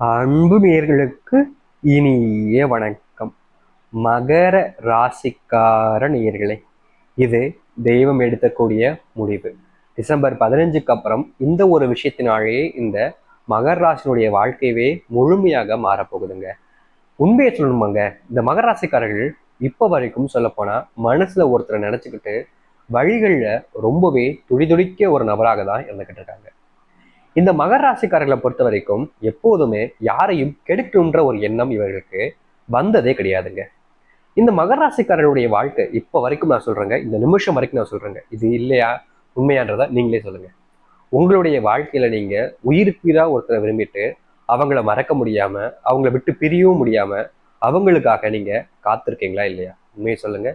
அன்பு நேயர்களுக்கு இனிய வணக்கம். மகர ராசிக்கார நேயர்களே, இது தெய்வம் எடுக்கக்கூடிய முடிவு. டிசம்பர் 15க்கு அப்புறம் இந்த ஒரு விஷயத்தினாலேயே இந்த மகர ராசினுடைய வாழ்க்கையவே முழுமையாக மாறப்போகுதுங்க. உண்மையை சொல்லணுமாங்க, இந்த மகர ராசிக்காரர்கள் இப்போ வரைக்கும் சொல்லப்போனா மனசுல ஒருத்தரை நினைச்சுக்கிட்டு வழிகளில் ரொம்பவே துடிதுடிக்க ஒரு நபராக தான் இருந்துகிட்டு இருக்காங்க. இந்த மகர ராசிக்காரர்களை பொறுத்த வரைக்கும் எப்போதுமே யாரையும் கெடுக்கணுன்ற ஒரு எண்ணம் இவர்களுக்கு வந்ததே கிடையாதுங்க. இந்த மகர ராசிக்காரர்களுடைய வாழ்க்கை இப்போ வரைக்கும் நான் சொல்றேங்க, இந்த நிமிஷம் வரைக்கும் நான் சொல்றேங்க, இது இல்லையா உண்மையான்றதை நீங்களே சொல்லுங்க. உங்களுடைய வாழ்க்கையில நீங்க உயிருக்குதா ஒருத்தரை விரும்பிட்டு அவங்கள மறக்க முடியாம, அவங்கள விட்டு பிரியவும் முடியாம, அவங்களுக்காக நீங்க காத்திருக்கீங்களா இல்லையா? உண்மையை சொல்லுங்க.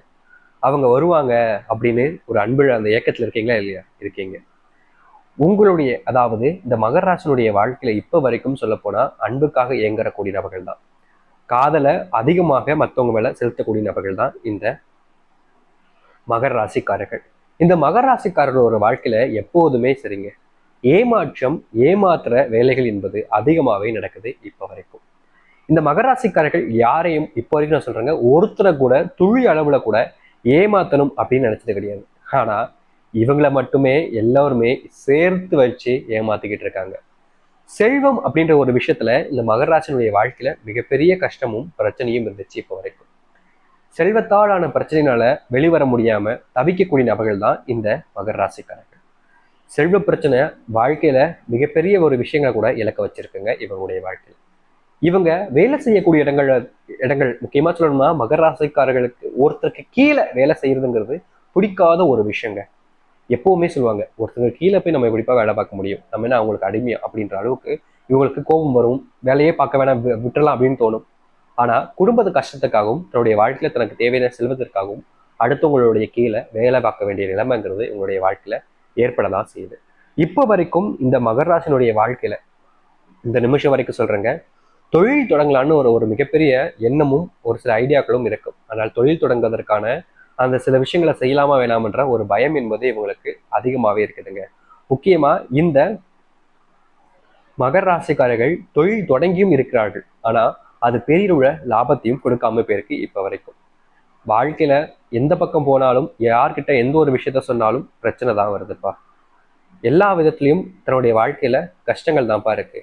அவங்க வருவாங்க அப்படின்னு ஒரு அன்புல அந்த ஏக்கத்துல இருக்கீங்களா இல்லையா? இருக்கீங்க. உங்களுடைய அதாவது இந்த மகர ராசினுடைய வாழ்க்கையில இப்ப வரைக்கும் சொல்ல போனா அன்புக்காக இயங்குறக்கூடிய நபர்கள் தான், காதலை அதிகமாக மற்றவங்க மேல செலுத்தக்கூடிய நபர்கள் தான் இந்த மகர ராசிக்காரர்கள். இந்த மகர ராசிக்காரர்களோட வாழ்க்கையில எப்போதுமே சரிங்க, ஏமாற்றம் ஏமாத்துற வேலைகள் என்பது அதிகமாகவே நடக்குது இப்ப வரைக்கும். இந்த மகர ராசிக்காரர்கள் யாரையும் இப்போ வரைக்கும் நான் சொல்றேங்க, ஒருத்தரை கூட துளி அளவுல கூட ஏமாத்தணும் அப்படின்னு நினைச்சது கிடையாது. ஆனா இவங்களை மட்டுமே எல்லாருமே சேர்த்து வச்சு ஏமாத்திக்கிட்டு இருக்காங்க. செல்வம் அப்படின்ற ஒரு விஷயத்துல இந்த மகராசனுடைய வாழ்க்கையில மிகப்பெரிய கஷ்டமும் பிரச்சனையும் இருந்துச்சு இப்போ வரைக்கும். செல்வத்தாலான பிரச்சனையினால வெளிவர முடியாம தவிக்கக்கூடிய நபர்கள் தான் இந்த மகர ராசிக்காரர்கள். செல்வ பிரச்சனை வாழ்க்கையில மிகப்பெரிய ஒரு விஷயங்களை கூட இழக்க வச்சிருக்குங்க இவங்களுடைய வாழ்க்கையில. இவங்க வேலை செய்யக்கூடிய இடங்கள் முக்கியமா சொல்லணும்னா மகர ராசிக்காரர்களுக்கு ஒருத்தருக்கு கீழே வேலை செய்யறதுங்கிறது பிடிக்காத ஒரு விஷயங்க. எப்பவுமே சொல்லுவாங்க, ஒருத்தருக்கு கீழே போய் நம்ம எப்படிப்பா வேலை பார்க்க முடியும், நம்ம என்ன அவங்களுக்கு அடிமையா அப்படின்ற அளவுக்கு இவங்களுக்கு கோபம் வரும். வேலையே பார்க்க வேணாம், விட்டுறலாம் அப்படின்னு தோணும். ஆனா குடும்பத்து கஷ்டத்துக்காகவும் தன்னுடைய வாழ்க்கையில தனக்கு தேவையான செல்வதற்காகவும் அடுத்தவங்களுடைய கீழே வேலை பார்க்க வேண்டிய நிலைமைங்கிறது இவங்களுடைய வாழ்க்கையில ஏற்படதான் செய்யுது. இப்போ வரைக்கும் இந்த மகர ராசினுடைய வாழ்க்கையில இந்த நிமிஷம் வரைக்கும் சொல்றேங்க, தொழில் தொடங்கலான்னு ஒரு மிகப்பெரிய எண்ணமும் ஒரு சில ஐடியாக்களும் இருக்கும். ஆனால் தொழில் தொடங்குவதற்கான அந்த சில விஷயங்களை செய்யலாமா வேணாமன்ற ஒரு பயம் என்பது இவங்களுக்கு அதிகமாகவே இருக்குதுங்க. முக்கியமா இந்த மகர ராசிக்காரர்கள் தொழில் தொடங்கியும் இருக்கிறார்கள், ஆனா அது பெரிய லாபத்தையும் கொடுக்காம போயிருக்கு இப்ப வரைக்கும். வாழ்க்கையில எந்த பக்கம் போனாலும் யார்கிட்ட எந்த ஒரு விஷயத்த சொன்னாலும் பிரச்சனை தான் வருதுப்பா. எல்லா விதத்திலையும் தன்னுடைய வாழ்க்கையில கஷ்டங்கள் தான்ப்பா இருக்கு.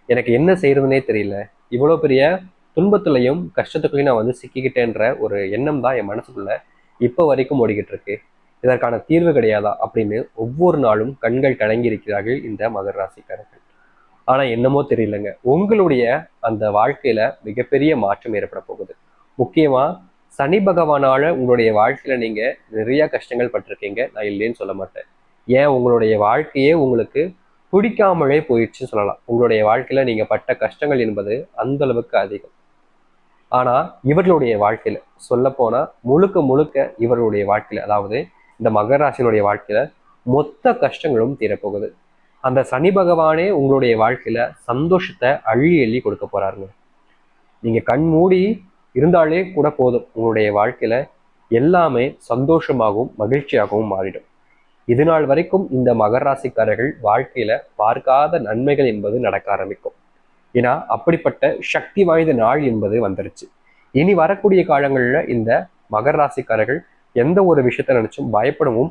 எனக்கு என்ன செய்யறதுனே தெரியல, இவ்வளவு பெரிய துன்பத்திலையும் கஷ்டத்துக்குள்ளேயும் நான் சிக்கிக்கிட்டேன்ற ஒரு எண்ணம் தான் என் மனசுக்குள்ள இப்போ வரைக்கும் ஓடிக்கிட்டு இருக்கு. இதற்கான தீர்வு கிடையாதா அப்படின்னு ஒவ்வொரு நாளும் கண்கள் கலங்கி இருக்கிறார்கள் இந்த மகர ராசிக்காரர்கள். ஆனா என்னமோ தெரியலங்க, உங்களுடைய அந்த வாழ்க்கையில மிகப்பெரிய மாற்றம் ஏற்பட போகுது. முக்கியமா சனி பகவானால உங்களுடைய வாழ்க்கையில நீங்க நிறைய கஷ்டங்கள் பட்டிருக்கீங்க, நான் இல்லைன்னு சொல்ல மாட்டேன். ஏன் உங்களுடைய வாழ்க்கையே உங்களுக்கு பிடிக்காமலே போயிடுச்சுன்னு சொல்லலாம். உங்களுடைய வாழ்க்கையில நீங்க பட்ட கஷ்டங்கள் என்பது அந்த அளவுக்கு அதிகம். ஆனா இவர்களுடைய வாழ்க்கையில சொல்ல போனா முழுக்க முழுக்க இவர்களுடைய வாழ்க்கையில, அதாவது இந்த மகர ராசினுடைய வாழ்க்கையில மொத்த கஷ்டங்களும் தீரப்போகுது. அந்த சனி பகவானே உங்களுடைய வாழ்க்கையில சந்தோஷத்தை அள்ளி எள்ளி கொடுக்க போறாருங்க. நீங்க கண் மூடி இருந்தாலே கூட போதும், உங்களுடைய வாழ்க்கையில எல்லாமே சந்தோஷமாகவும் மகிழ்ச்சியாகவும் மாறிடும். இது நாள் வரைக்கும் இந்த மகர ராசிக்காரர்கள் வாழ்க்கையில பார்க்காத நன்மைகள் என்பது நடக்க ஆரம்பிக்கும். ஏன்னா அப்படிப்பட்ட சக்தி வாய்ந்த நாள் என்பது வந்துருச்சு. இனி வரக்கூடிய காலங்கள்ல இந்த மகர ராசிக்காரர்கள் எந்த ஒரு விஷயத்த நினைச்சும் பயப்படவும்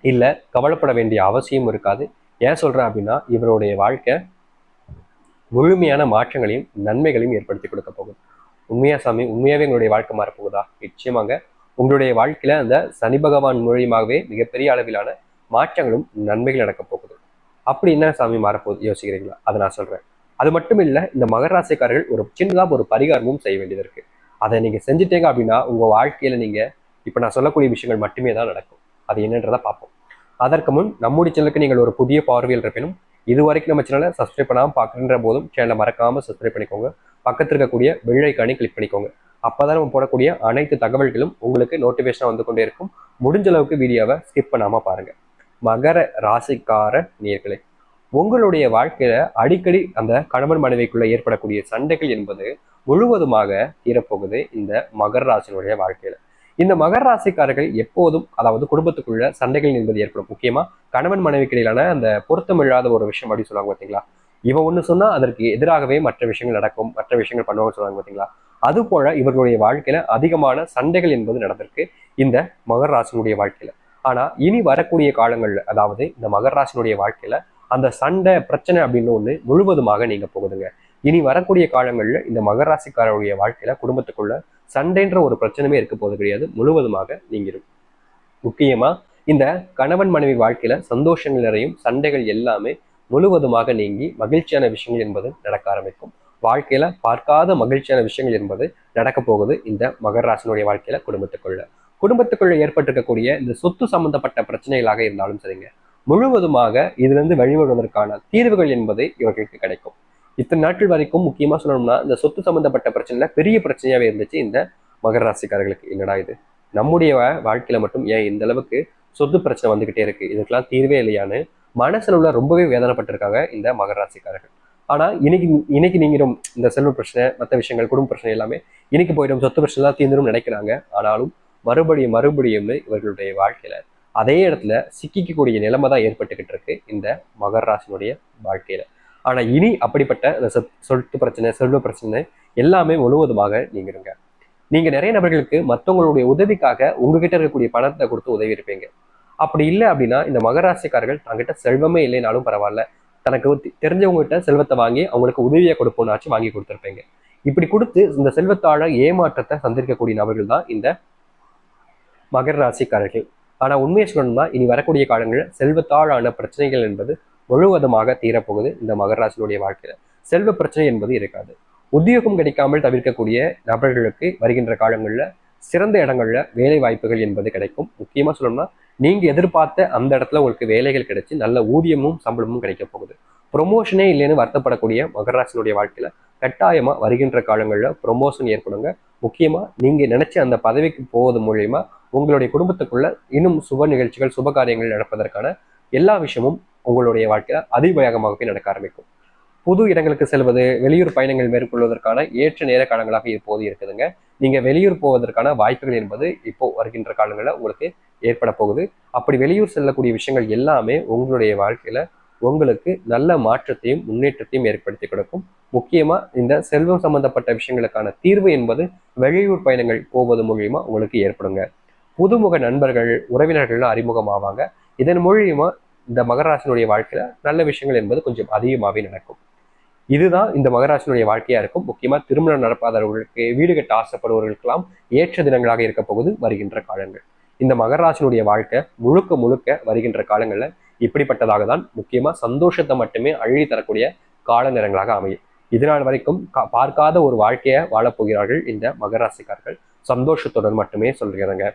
இல்ல கவலைப்பட வேண்டிய அவசியம் இருக்காது. ஏன் சொல்றேன் அப்படின்னா, இவருடைய வாழ்க்கை முழுமையான மாற்றங்களையும் நன்மைகளையும் ஏற்படுத்தி கொடுக்க போகுது. உண்மையா சாமி, உண்மையாவே உங்களுடைய வாழ்க்கை மாறப்போகுதா? நிச்சயமாங்க. உங்களுடைய வாழ்க்கையில அந்த சனி பகவான் மூலியமாகவே மிகப்பெரிய அளவிலான மாற்றங்களும் நன்மைகள் நடக்க போகுது. அப்படி என்ன சாமி மாறப்போகுது யோசிக்கிறீங்களா? அதை நான் சொல்றேன். அது மட்டும் இல்ல, இந்த மகர ராசிக்காரர்கள் ஒரு சின்னதாக ஒரு பரிகாரமும் செய்ய வேண்டியது இருக்கு. அதை நீங்க செஞ்சுட்டீங்க அப்படின்னா உங்க வாழ்க்கையில நீங்க இப்ப நான் சொல்லக்கூடிய விஷயங்கள் மட்டுமே தான் நடக்கும். அது என்னன்றதை பார்ப்போம். அதற்கு முன் நம்முடைய சேனலுக்கு நீங்கள் ஒரு புதிய பார்வையில் இருப்பினும் இது வரைக்கும் நம்ம சேனலை சப்ஸ்கிரைப் பண்ணாமல் பார்க்குற போதும் சேனலை மறக்காம சப்ஸ்கிரைப் பண்ணிக்கோங்க. பக்கத்தில் இருக்கக்கூடிய பெல் ஐக்கானை கிளிக் பண்ணிக்கோங்க. அப்பதான் நம்ம போடக்கூடிய அனைத்து தகவல்களும் உங்களுக்கு நோட்டிஃபிகேஷனாக வந்து கொண்டே இருக்கும். முடிஞ்ச அளவுக்கு வீடியோவை ஸ்கிப் பண்ணாம பாருங்க. மகர ராசிக்கார நேயர்களே, உங்களுடைய வாழ்க்கையில அடிக்கடி அந்த கணவன் மனைவிக்குள்ள ஏற்படக்கூடிய சண்டைகள் என்பது முழுவதுமாக தீரப்போகுது இந்த மகர ராசினுடைய வாழ்க்கையில. இந்த மகர ராசிக்காரர்கள் எப்போதும், அதாவது குடும்பத்துக்குள்ள சண்டைகள் என்பது ஏற்படும். முக்கியமா கணவன் மனைவிக்கு இடையிலான அந்த பொருத்தமில்லாத ஒரு விஷயம் அப்படின்னு சொல்லுவாங்க பார்த்தீங்களா, இவன் ஒண்ணு சொன்னா அதற்கு எதிராகவே மற்ற விஷயங்கள் நடக்கும், மற்ற விஷயங்கள் பண்ணுவாங்க சொல்லுவாங்க பார்த்தீங்களா. அது போல இவர்களுடைய வாழ்க்கையில அதிகமான சண்டைகள் என்பது நடந்திருக்கு இந்த மகர ராசினுடைய வாழ்க்கையில. ஆனா இனி வரக்கூடிய காலங்கள்ல, அதாவது இந்த மகர ராசினுடைய வாழ்க்கையில அந்த சண்டை பிரச்சனை அப்படின்னு ஒண்ணு முழுவதுமாக நீங்க போகுதுங்க. இனி வரக்கூடிய காலங்கள்ல இந்த மகர ராசிக்காரருடைய வாழ்க்கையில குடும்பத்துக்குள்ள சண்டைன்ற ஒரு பிரச்சனையுமே இருக்க போது கிடையாது, முழுவதுமாக நீங்கிடும். முக்கியமா இந்த கணவன் மனைவி வாழ்க்கையில சந்தோஷங்கள் நிறையும், சண்டைகள் எல்லாமே முழுவதுமாக நீங்கி மகிழ்ச்சியான விஷயங்கள் என்பது நடக்க ஆரம்பிக்கும். வாழ்க்கையில பார்க்காத மகிழ்ச்சியான விஷயங்கள் என்பது நடக்க போகுது இந்த மகர ராசினுடைய வாழ்க்கையில குடும்பத்துக்குள்ள ஏற்பட்டிருக்கக்கூடிய இந்த சொத்து சம்பந்தப்பட்ட பிரச்சனைகளாக இருந்தாலும் சரிங்க, முழுவதுமாக இதுல இருந்து வெளிவருவதற்கான தீர்வுகள் என்பது இவர்களுக்கு கிடைக்கும். இத்தனை நாட்கள் வரைக்கும் முக்கியமா சொல்லணும்னா இந்த சொத்து சம்பந்தப்பட்ட பிரச்சனைல பெரிய பிரச்சனையாவே இருந்துச்சு இந்த மகர ராசிக்காரர்களுக்கு. என்னடா இது, நம்முடைய வாழ்க்கையில மட்டும் ஏன் இந்த அளவுக்கு சொத்து பிரச்சனை வந்துகிட்டே இருக்கு, இதுக்கெல்லாம் தீர்வே இல்லையான்னு மனசுல உள்ள ரொம்பவே வேதனைப்பட்டிருக்காங்க இந்த மகர ராசிக்காரர்கள். ஆனா இன்னைக்கு நீங்கிடும் இந்த செல்வ பிரச்சனை, மற்ற விஷயங்கள், குடும்ப பிரச்சனை எல்லாமே இன்னைக்கு போயிடும், சொத்து பிரச்சனை எல்லாம் தீர்ந்துடும் நினைக்கிறாங்க. ஆனாலும் மறுபடியும் இவர்களுடைய வாழ்க்கையில அதே இடத்துல சிக்கிக்கக்கூடிய நிலைமை தான் ஏற்பட்டுக்கிட்டு இருக்கு இந்த மகர ராசினுடைய வாழ்க்கையில. ஆனா இனி அப்படிப்பட்ட சொத்து பிரச்சனை, செல்வ பிரச்சனை எல்லாமே முழுவதுமாக நீங்கிருங்க. நீங்க நிறைய நபர்களுக்கு மற்றவங்களுடைய உதவிக்காக உங்ககிட்ட இருக்கக்கூடிய பணத்தை கொடுத்து உதவி இருப்பீங்க. அப்படி இல்லை அப்படின்னா இந்த மகராசிக்காரர்கள் தங்கிட்ட செல்வமே இல்லைனாலும் பரவாயில்ல, தனக்கு தெரிஞ்சவங்ககிட்ட செல்வத்தை வாங்கி அவங்களுக்கு உதவியா கொடுப்போம்னாச்சும் வாங்கி கொடுத்துருப்பீங்க. இப்படி கொடுத்து இந்த செல்வத்தாழ ஏமாற்றத்தை சந்திக்கக்கூடிய நபர்கள் தான் இந்த மகர ராசிக்காரர்கள். ஆனா உண்மையை சொல்லணும்னா இனி வரக்கூடிய காலங்களில் செல்வத்தாழான பிரச்சனைகள் என்பது முழுவதுமாக தீரப்போகுது இந்த மகர ராசினுடைய வாழ்க்கையில. செல்வ பிரச்சனை என்பது இருக்காது. உத்தியோகம் கிடைக்காமல் தவிர்க்கக்கூடிய நபர்களுக்கு வருகின்ற காலங்களில் சிறந்த இடங்கள்ல வேலை வாய்ப்புகள் என்பது கிடைக்கும். முக்கியமா சொல்லணும்னா நீங்க எதிர்பார்த்த அந்த இடத்துல உங்களுக்கு வேலைகள் கிடைச்சு நல்ல ஊதியமும் சம்பளமும் கிடைக்க போகுது. ப்ரொமோஷனே இல்லைன்னு வருத்தப்படக்கூடிய மகராசினுடைய வாழ்க்கையில கட்டாயமா வருகின்ற காலங்களில் ப்ரொமோஷன் ஏற்படுங்க. முக்கியமா நீங்க நினைச்ச அந்த பதவிக்கு போவது மூலியமா உங்களுடைய குடும்பத்துக்குள்ள இன்னும் சுப நிகழ்ச்சிகள், சுப காரியங்கள் நடப்பதற்கான எல்லா விஷயமும் உங்களுடைய வாழ்க்கையில அதிவேகமாகவே நடக்க ஆரம்பிக்கும். புது இடங்களுக்கு செல்வது, வெளியூர் பயணங்கள் மேற்கொள்வதற்கான ஏற்ற நேர காலங்களாக இப்போது இருக்குதுங்க. நீங்க வெளியூர் போவதற்கான வாய்ப்புகள் என்பது இப்போ வருகின்ற காலங்களில் உங்களுக்கு ஏற்பட போகுது. அப்படி வெளியூர் செல்லக்கூடிய விஷயங்கள் எல்லாமே உங்களுடைய வாழ்க்கையில உங்களுக்கு நல்ல மாற்றத்தையும் முன்னேற்றத்தையும் ஏற்படுத்தி கொடுக்கும். முக்கியமா இந்த செல்வம் சம்பந்தப்பட்ட விஷயங்களுக்கான தீர்வு என்பது வெளியூர் பயணங்கள் போவது மூலியமா உங்களுக்கு ஏற்படுங்க. புதுமுக நண்பர்கள், உறவினர்கள்லாம் அறிமுகமாவாங்க. இதன் மூலியமா இந்த மகராசினுடைய வாழ்க்கையில நல்ல விஷயங்கள் என்பது கொஞ்சம் அதிகமாகவே நடக்கும். இதுதான் இந்த மகராசினுடைய வாழ்க்கையா இருக்கும். முக்கியமா திருமணம் நடப்பாதவர்களுக்கு, வீடு கட்ட ஆசைப்படுபவர்களுக்கெல்லாம் ஏற்ற தினங்களாக இருக்க போகுது வருகின்ற காலங்கள். இந்த மகராசினுடைய வாழ்க்கை முழுக்க வருகின்ற காலங்கள்ல இப்படிப்பட்டதாக தான் முக்கியமா சந்தோஷத்தை மட்டுமே அள்ளி தரக்கூடிய கால நேரங்களாக அமையும். இதனால் வரைக்கும் பார்க்காத ஒரு வாழ்க்கையை வாழப்போகிறார்கள் இந்த மகராசிக்காரர்கள். சந்தோஷத்துடன் மட்டுமே சொல்கிறேங்க.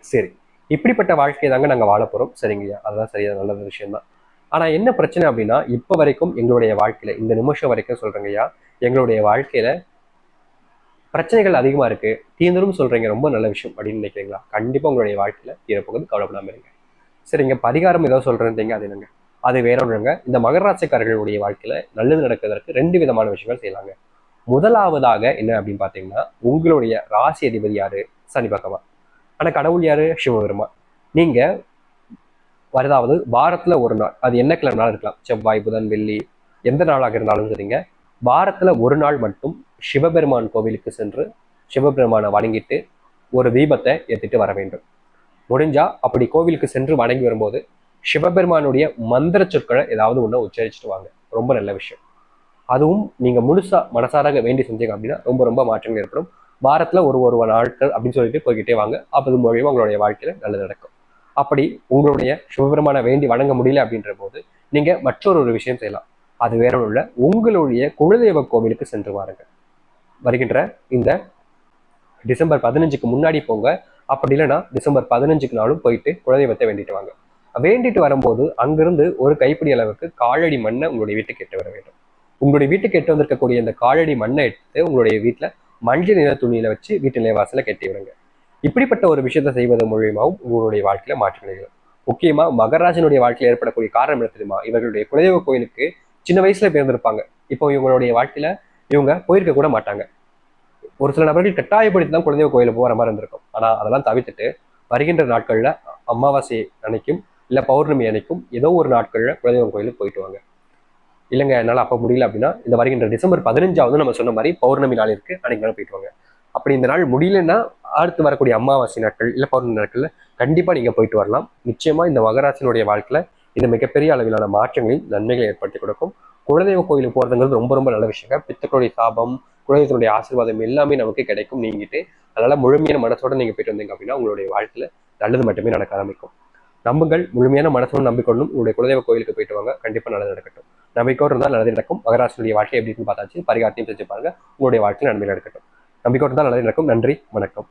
சரி, இப்படிப்பட்ட வாழ்க்கையை தாங்க நாங்க வாழ போறோம். சரிங்கய்யா, அதுதான் சரியா, நல்ல விஷயம் தான். ஆனா என்ன பிரச்சனை அப்படின்னா, இப்ப வரைக்கும் எங்களுடைய வாழ்க்கையில இந்த நிமிஷம் வரைக்கும் சொல்றேங்கய்யா, எங்களுடைய வாழ்க்கையில பிரச்சனைகள் அதிகமா இருக்கு, தீர்ந்துரும் சொல்றீங்க, ரொம்ப நல்ல விஷயம் அப்படின்னு நினைக்கிறீங்களா? கண்டிப்பா உங்களுடைய வாழ்க்கையில தீரப்போகுது, கவலைப்படாம இருங்க. சரிங்க, பரிகாரம் ஏதோ சொல்றேன்றீங்க, அது என்னங்க? அது வேற ஒன்றுங்க. இந்த மகராசிக்காரர்களுடைய வாழ்க்கையில நல்லது நடக்கிறதுக்கு 2 விதமான விஷயங்கள் செய்யலாங்க. முதலாவதாக என்ன அப்படின்னு பாத்தீங்கன்னா, உங்களுடைய ராசி அதிபதி யாரு? சனி பகவான். ஆனா கடவுள் யாரு? சிவபெருமான். நீங்க அதாவது வாரத்துல ஒரு நாள், அது என்ன கிழமை இருக்கலாம், செவ்வாய், புதன், வெள்ளி, எந்த நாளாக இருந்தாலும் சரிங்க, வாரத்துல ஒரு நாள் மட்டும் சிவபெருமான் கோவிலுக்கு சென்று சிவபெருமானை வணங்கிட்டு ஒரு தீபத்தை ஏத்திட்டு வர வேண்டும். முடிஞ்சா அப்படி கோவிலுக்கு சென்று வணங்கி வரும்போது சிவபெருமானுடைய மந்திர சொற்களை ஏதாவது ஒண்ணு உச்சரிச்சுட்டு வாங்க, ரொம்ப நல்ல விஷயம். அதுவும் நீங்க முழுசா மனசாராக வேண்டி செஞ்சீங்க அப்படின்னா ரொம்ப மாற்றங்கள் ஏற்படும். வாரத்துல ஒரு நாட்கள் அப்படின்னு சொல்லிட்டு போய்கிட்டே வாங்க. அப்பது மூலியமா உங்களுடைய வாழ்க்கையில நல்லது நடக்கும். அப்படி உங்களுடைய சிவபெருமானை வேண்டி வணங்க முடியல அப்படின்ற போது நீங்க மற்றொரு விஷயம் செய்யலாம். அது வேற உள்ள உங்களுடைய குலதெய்வ கோவிலுக்கு சென்று வாருங்க. வருகின்ற இந்த டிசம்பர் 15க்கு முன்னாடி போங்க. அப்படி இல்லைன்னா டிசம்பர் 15க்கு நாளும் போயிட்டு குலதெய்வத்தை வேண்டிட்டு வாங்க. வேண்டிட்டு வரும்போது அங்கிருந்து ஒரு கைப்பிடி அளவுக்கு காலடி மண்ணை உங்களுடைய வீட்டுக்கு எட்டு வர வேண்டும். உங்களுடைய வீட்டுக்கு எட்டு வந்திருக்கக்கூடிய இந்த காலடி மண்ணை எடுத்து உங்களுடைய வீட்டுல மஞ்சள் நிற துணியில வச்சு வீட்டு நிலைவாசல கட்டி விடுங்க. இப்படிப்பட்ட ஒரு விஷயத்தை செய்வது மூலியமாகவும் உங்களுடைய வாழ்க்கையில மாற்றங்கள். முக்கியமா மகராஜனுடைய வாழ்க்கையில ஏற்படக்கூடிய காரணம் என்ன தெரியுமா? இவர்களுடைய குலதெய்வ கோயிலுக்கு சின்ன வயசுல பிறந்திருப்பாங்க. இப்போ இவங்களுடைய வாழ்க்கையில இவங்க போயிருக்க கூட மாட்டாங்க. ஒரு சில நபர்கள் கட்டாயப்படுத்தி தான் குலதெய்வ கோயில போற மாதிரி இருந்திருக்கும். ஆனா அதெல்லாம் தவிர்த்துட்டு வருகின்ற நாட்கள்ல அமாவாசை அன்னைக்கும் இல்ல பௌர்ணமி அன்னைக்கும் ஏதோ ஒரு நாட்கள்ல குலதெய்வ கோயிலுக்கு போயிட்டு வாங்க. இல்லைங்க என்னால் அப்போ முடியல அப்படின்னா இந்த வருகின்ற டிசம்பர் 15 நம்ம சொன்ன மாதிரி பௌர்ணமி நாள் இருக்கு, அன்னைக்கு நாள் போயிட்டு வாங்க. அப்படி இந்த நாள் முடியலன்னா அடுத்து வரக்கூடிய அமாவாசை நாட்கள் இல்லை பௌர்ணமி நாட்கள்ல கண்டிப்பா நீங்க போயிட்டு வரலாம். நிச்சயமா இந்த மகராசினுடைய வாழ்க்கையில இது மிகப்பெரிய அளவிலான மாற்றங்களில் நன்மைகளை ஏற்படுத்தி கொடுக்கும். குலதெய்வ கோயிலுக்கு போறதுங்கிறது ரொம்ப ரொம்ப நல்ல விஷயங்க. பித்தர்களுடைய சாபம், குலதெய்வத்தினுடைய ஆசீர்வாதம் எல்லாமே நமக்கு கிடைக்கும் நீங்கிட்டு. அதனால முழுமையான மனசோட நீங்க போயிட்டு வந்தீங்க அப்படின்னா உங்களுடைய வாழ்க்கையில நல்லது மட்டுமே நடக்க ஆரம்பிக்கும். நம்புங்கள், முழுமையான மனசோடு நம்பிக்கொள்ளும் உங்களுடைய குலதெய்வ கோயிலுக்கு போயிட்டு வாங்க, கண்டிப்பா நல்லது நடக்கட்டும். நம்பிக்கையோடு இருந்தால் நல்லது நடக்கும். மகராசினுடைய வாழ்க்கை எப்படி இருக்குன்னு பார்த்தாச்சு, பரிகாரத்தையும் செஞ்சு பாருங்க, உங்களுடைய வாழ்க்கையில் நன்மை நடக்கட்டும். நம்பிக்கையோடு இருந்தால் நல்லது நடக்கும். நன்றி, வணக்கம்.